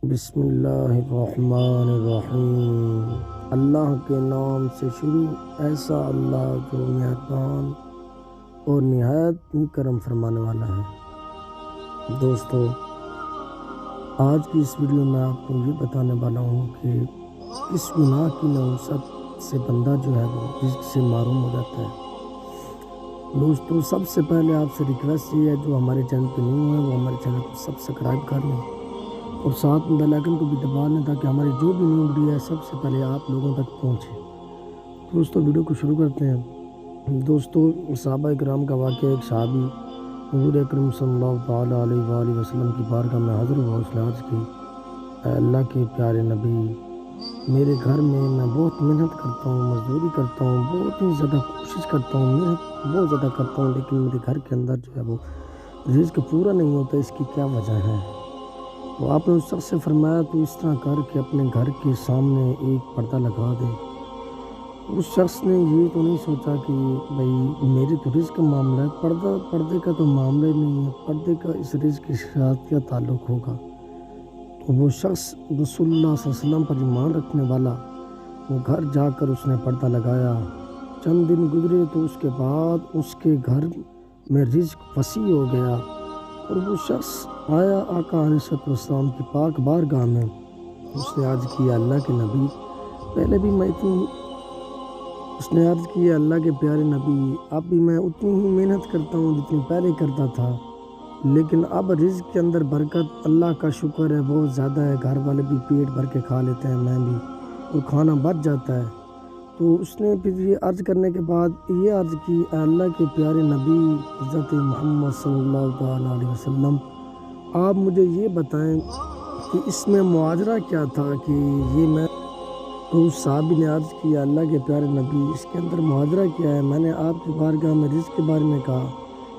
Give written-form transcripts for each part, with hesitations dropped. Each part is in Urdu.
بسم اللہ الرحمن الرحیم۔ اللہ کے نام سے شروع، ایسا اللہ جو مہربان اور نہایت کرم فرمانے والا ہے۔ دوستو، آج کی اس ویڈیو میں آپ کو یہ بتانے والا ہوں کہ کس گناہ کی نحوست سے بندہ جو ہے وہ رزق سے محروم ہو جاتا ہے۔ دوستو، سب سے پہلے آپ سے ریکویسٹ یہ ہے، جو ہمارے چینل پہ نہیں ہے وہ ہمارے چینل کو سبسکرائب کر لیں اور ساتھ میں بیل آئیکن کو بھی دبا لیں تاکہ ہماری جو بھی نیو ویڈیو ہے سب سے پہلے آپ لوگوں تک پہنچے۔ دوستو، ویڈیو کو شروع کرتے ہیں۔ دوستو، صحابہ کرام کا واقعہ، ایک صحابی حضور اکرم صلی اللہ تعالیٰ علیہ وآلہ وسلم کی بارگاہ میں حاضر ہوا۔ اس نے عرض کی، اے اللہ کے پیارے نبی، میرے گھر میں بہت محنت کرتا ہوں، مزدوری کرتا ہوں، بہت ہی زیادہ کوشش کرتا ہوں، محنت بہت زیادہ کرتا ہوں، لیکن میرے گھر کے اندر جو ہے وہ رزق پورا نہیں ہوتا، اس کی کیا وجہ ہے؟ تو آپ نے اس شخص سے فرمایا، تو اس طرح کر کے اپنے گھر کے سامنے ایک پردہ لگا دے۔ اس شخص نے یہ تو نہیں سوچا کہ بھئی میرے تو رزق کا معاملہ ہے، پردے کا تو معاملہ ہی نہیں ہے، پردے کا اس رزق کے ساتھ کیا تعلق ہوگا؟ تو وہ شخص رسول اللہ صلی اللہ علیہ وسلم پر ایمان رکھنے والا، وہ گھر جا کر اس نے پردہ لگایا۔ چند دن گزرے تو اس کے بعد اس کے گھر میں رزق وسیع ہو گیا، اور وہ شخص آیا آقا علیہ السلام کی پاک بارگاہ میں۔ اس نے عرض کیا، اللہ کے نبی، پہلے بھی میں اس نے عرض کیا، اللہ کے پیارے نبی، اب بھی میں اتنی ہی محنت کرتا ہوں جتنی پہلے کرتا تھا، لیکن اب رزق کے اندر برکت، اللہ کا شکر ہے، بہت زیادہ ہے، گھر والے بھی پیٹ بھر کے کھا لیتے ہیں، میں بھی، اور کھانا بچ جاتا ہے۔ تو اس نے پھر یہ عرض کرنے کے بعد یہ عرض کی، اے اللہ کے پیارے نبی حضرت محمد صلی اللہ تعالیٰ علیہ وسلم، آپ مجھے یہ بتائیں کہ اس میں مواجرہ کیا تھا کہ یہ میں، تو اس صحابی نے عرض کیا، اللہ کے پیارے نبی، اس کے اندر مواجرہ کیا ہے؟ میں نے آپ کی بارگاہ میں رزق کے بارے میں کہا،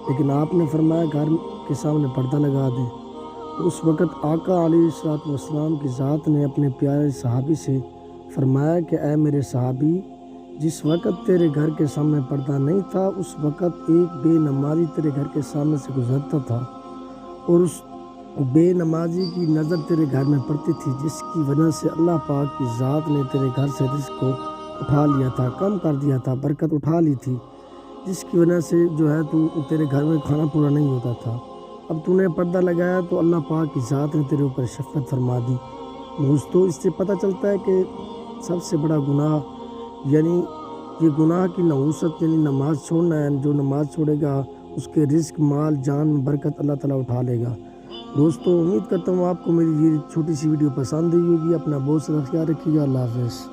لیکن آپ نے فرمایا گھر کے سامنے پردہ لگا دے۔ تو اس وقت آقا علیہ السلام کی ذات نے اپنے پیارے صحابی سے فرمایا کہ اے میرے صحابی، جس وقت تیرے گھر کے سامنے پردہ نہیں تھا، اس وقت ایک بے نمازی تیرے گھر کے سامنے سے گزرتا تھا، اور اس بے نمازی کی نظر تیرے گھر میں پڑتی تھی، جس کی وجہ سے اللہ پاک کی ذات نے تیرے گھر سے رزق کو اٹھا لیا تھا، کم کر دیا تھا، برکت اٹھا لی تھی، جس کی وجہ سے جو ہے تیرے گھر میں کھانا پورا نہیں ہوتا تھا۔ اب تو نے پردہ لگایا تو اللہ پاک کی ذات نے تیرے اوپر شفقت فرما دی۔ دوستو، اس سے پتہ چلتا ہے کہ سب سے بڑا گناہ، یعنی یہ گناہ کی نحوست، یعنی نماز چھوڑنا ہے۔ جو نماز چھوڑے گا اس کے رزق، مال، جان میں برکت اللہ تعالیٰ اٹھا لے گا۔ دوستو، امید کرتا ہوں آپ کو میری یہ چھوٹی سی ویڈیو پسند آئی ہوگی۔ اپنا بہت سارا خیال رکھیے گا۔ اللہ حافظ۔